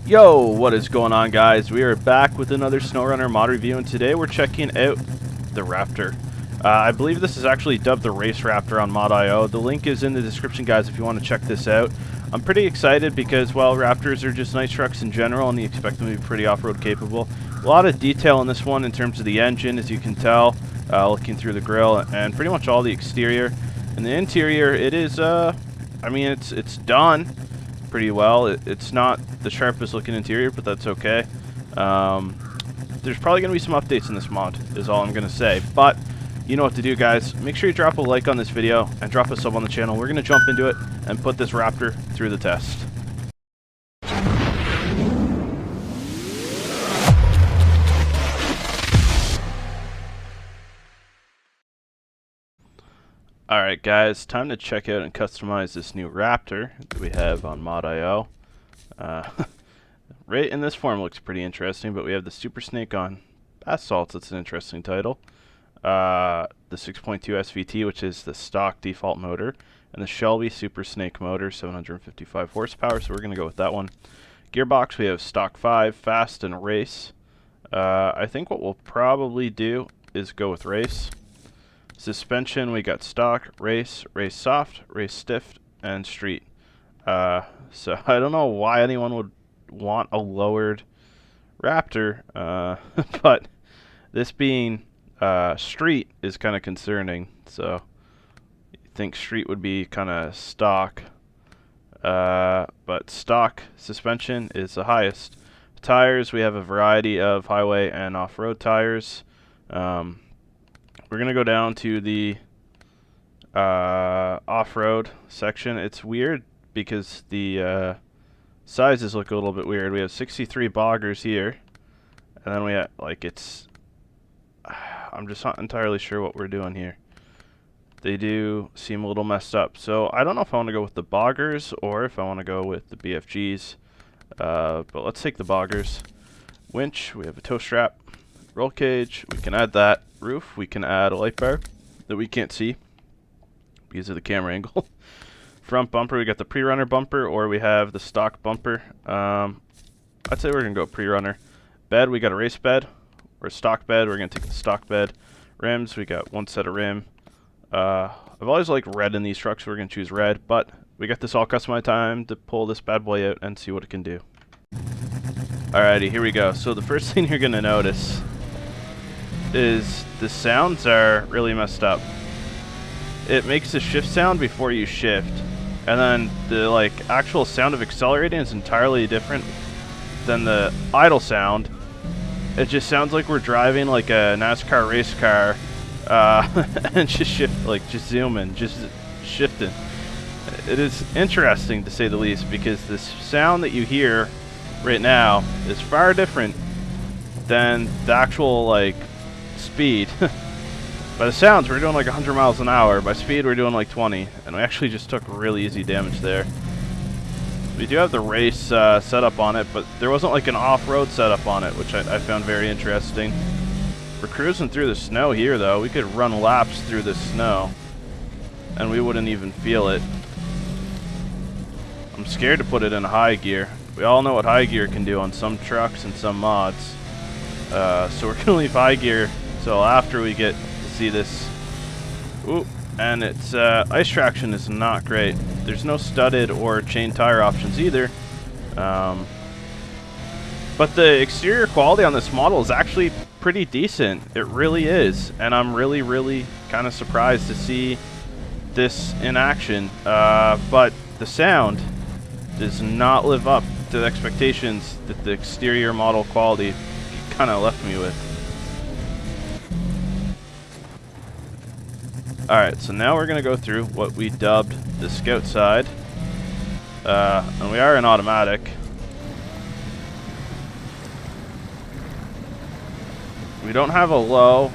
Yo, what is going on, guys? We are back with another SnowRunner mod review, and today we're checking out the Raptor. I believe this is actually dubbed the Race Raptor on Mod.io. The link is in the description, guys, if you want to check this out. I'm pretty excited because, well, Raptors are just nice trucks in general, and you expect them to be pretty off-road capable. A lot of detail in this one in terms of the engine, as you can tell, looking through the grill, and pretty much all the exterior. And the interior, it is, I mean, it's done pretty well. It's not the sharpest looking interior, but that's okay. There's probably going to be some updates in this mod, is all I'm going to say. But you know what to do, guys. Make sure you drop a like on this video and drop a sub on the channel. We're going to jump into it and put this Raptor through the test. Alright, guys, time to check out and customize this new Raptor that we have on Mod.io. Right in this form looks pretty interesting, but we have the Super Snake on Basalt. That's an interesting title. The 6.2 SVT, which is the stock default motor, and the Shelby Super Snake motor, 755 horsepower, so we're going to go with that one. Gearbox, we have stock 5, fast, and race. I think what we'll probably do is go with race. Suspension, we got stock, race, race soft, race stiff, and street. So I don't know why anyone would want a lowered Raptor, but this being street is kind of concerning. So you think street would be kind of stock, but stock suspension is the highest. Tires, we have a variety of highway and off-road tires. We're going to go down to the off-road section. It's weird because the sizes look a little bit weird. We have 63 boggers here, and then we have, like, it's... I'm just not entirely sure what we're doing here. They do seem a little messed up. So I don't know if I want to go with the boggers or if I want to go with the BFGs. But let's take the boggers. Winch, we have a tow strap. Roll cage, we can add that. Roof, we can add a light bar that we can't see because of the camera angle. Front bumper, we got the pre-runner bumper, or we have the stock bumper. I'd say we're going to go pre-runner. Bed, we got a race bed or a stock bed. We're going to take the stock bed. Rims, we got one set of rim. I've always liked red in these trucks, so we're going to choose red, but we got this all customized. Time to pull this bad boy out and see what it can do. Alrighty, here we go. So the first thing you're going to notice is the sounds are really messed up. It makes a shift sound before you shift, and then the actual sound of accelerating is entirely different than the idle sound. It just sounds like we're driving like a NASCAR race car, and just zooming, just shifting. It is interesting to say the least, because this sound that you hear right now is far different than the actual speed. By the sounds, we're doing like 100 miles an hour. By speed, we're doing like 20, and we actually just took really easy damage there. We do have the race setup on it, but there wasn't like an off-road setup on it, which I found very interesting. We're cruising through the snow here, though. We could run laps through the snow, and we wouldn't even feel it. I'm scared to put it in high gear. We all know what high gear can do on some trucks and some mods. So we're going to leave high gear until after we get to see this. Ooh, and its ice traction is not great. There's no studded or chain tire options either. But the exterior quality on this model is actually pretty decent. It really is. And I'm really, really kind of surprised to see this in action. But the sound does not live up to the expectations that the exterior model quality kind of left me with. Alright, so now we're going to go through what we dubbed the Scout side. And we are in automatic. We don't have a low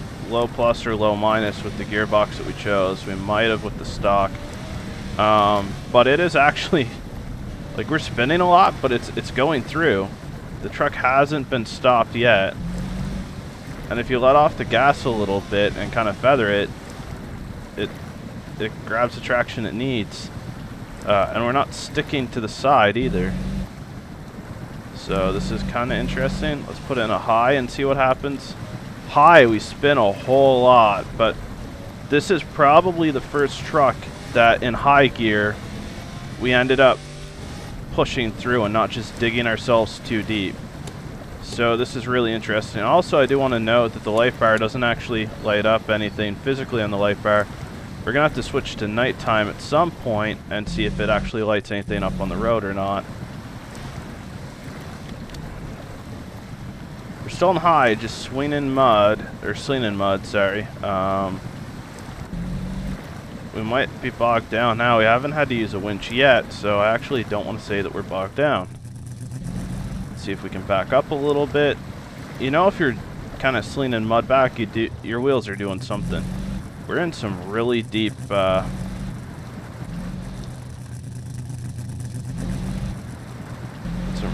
plus or low minus with the gearbox that we chose. We might have with the stock. But it is actually, we're spinning a lot, but it's going through. The truck hasn't been stopped yet. And if you let off the gas a little bit and kind of feather it, it grabs the traction it needs. And we're not sticking to the side either. So this is kind of interesting. Let's put it in a high and see what happens. High, we spin a whole lot, but this is probably the first truck that in high gear we ended up pushing through and not just digging ourselves too deep. So this is really interesting. Also, I do want to note that the light bar doesn't actually light up anything physically on the light bar. We're going to have to switch to nighttime at some point and see if it actually lights anything up on the road or not. We're still in high, just swinging mud, or slinging mud, sorry. We might be bogged down now. We haven't had to use a winch yet, so I actually don't want to say that we're bogged down. Let's see if we can back up a little bit. You know, if you're kind of slinging mud back, your wheels are doing something. We're in some really deep, some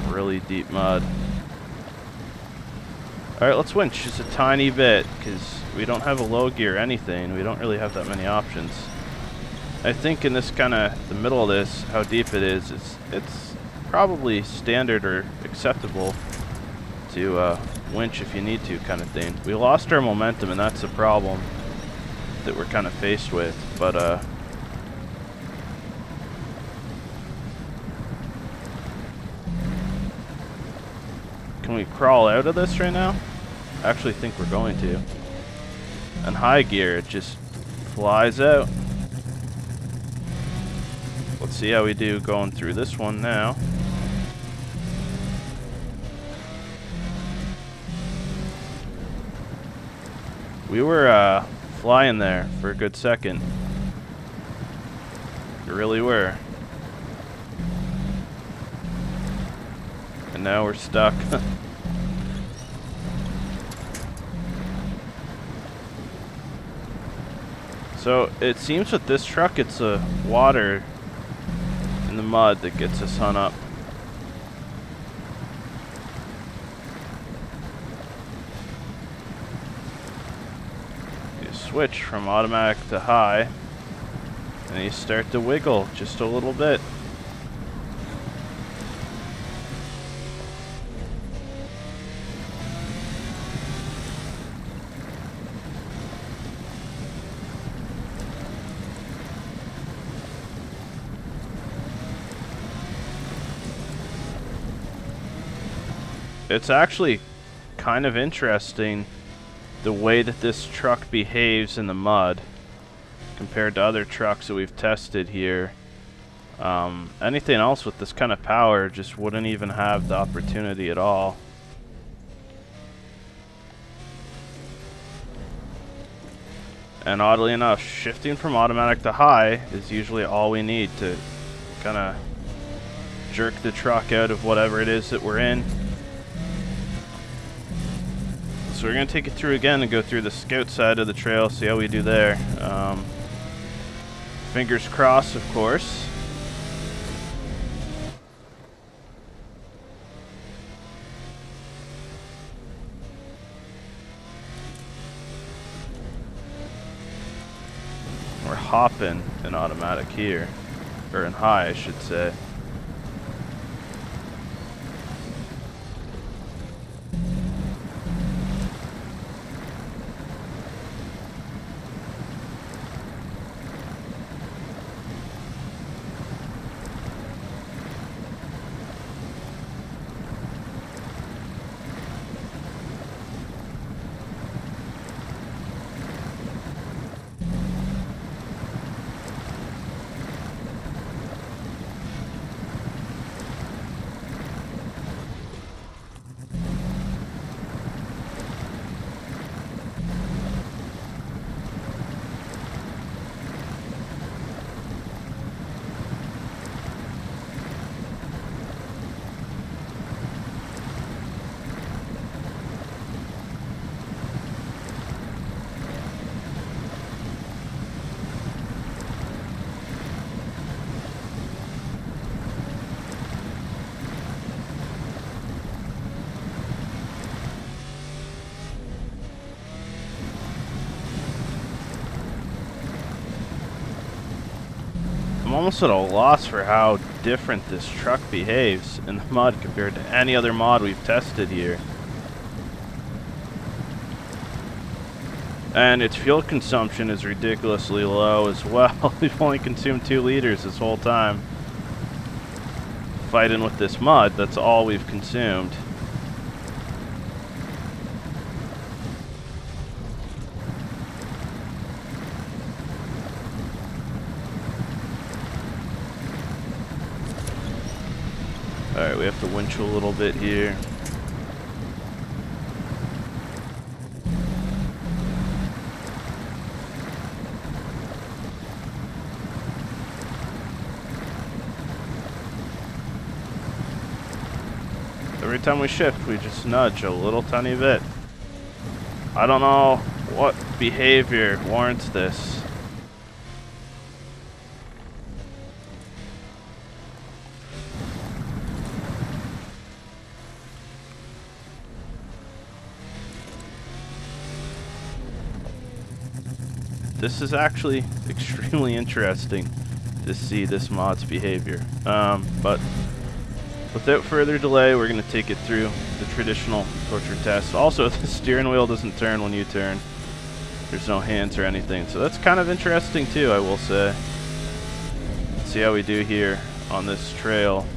really deep mud. Alright, let's winch just a tiny bit, because we don't have a low gear or anything. We don't really have that many options. I think in this kind of, the middle of this, how deep it is, it's probably standard or acceptable to winch if you need to, kind of thing. We lost our momentum, and that's the problem that we're kind of faced with, but can we crawl out of this right now? I actually think we're going to. And high gear, it just flies out. Let's see how we do going through this one now. We were flying there for a good second. We really were. And now we're stuck. So it seems with this truck it's the water in the mud that gets us hung up. You switch from automatic to high and you start to wiggle just a little bit. It's actually kind of interesting the way that this truck behaves in the mud compared to other trucks that we've tested here. Anything else with this kind of power just wouldn't even have the opportunity at all. And oddly enough, shifting from automatic to high is usually all we need to kind of jerk the truck out of whatever it is that we're in. So we're going to take it through again and go through the scout side of the trail, see how we do there. Fingers crossed, of course. We're hopping in automatic here, or in high, I should say. I'm almost at a loss for how different this truck behaves in the mud compared to any other mod we've tested here. And its fuel consumption is ridiculously low as well. We've only consumed 2 liters this whole time. Fighting with this mud, that's all we've consumed. Alright, we have to winch a little bit here. Every time we shift, we just nudge a little tiny bit. I don't know what behavior warrants this. This is actually extremely interesting to see this mod's behavior. But without further delay, we're going to take it through the traditional torture test. Also, the steering wheel doesn't turn when you turn. There's no hands or anything. So that's kind of interesting too, I will say. Let's see how we do here on this trail.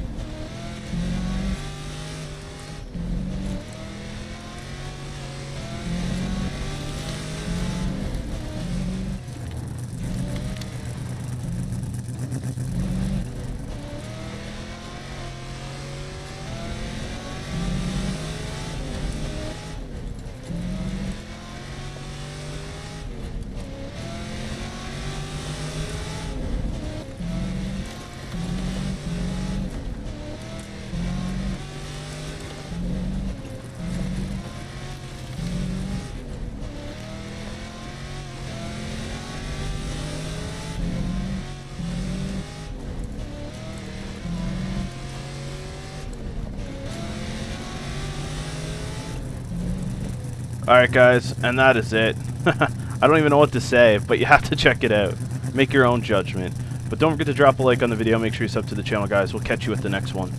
Alright guys, and that is it. I don't even know what to say, but you have to check it out. Make your own judgment. But don't forget to drop a like on the video, make sure you sub to the channel guys. We'll catch you with the next one.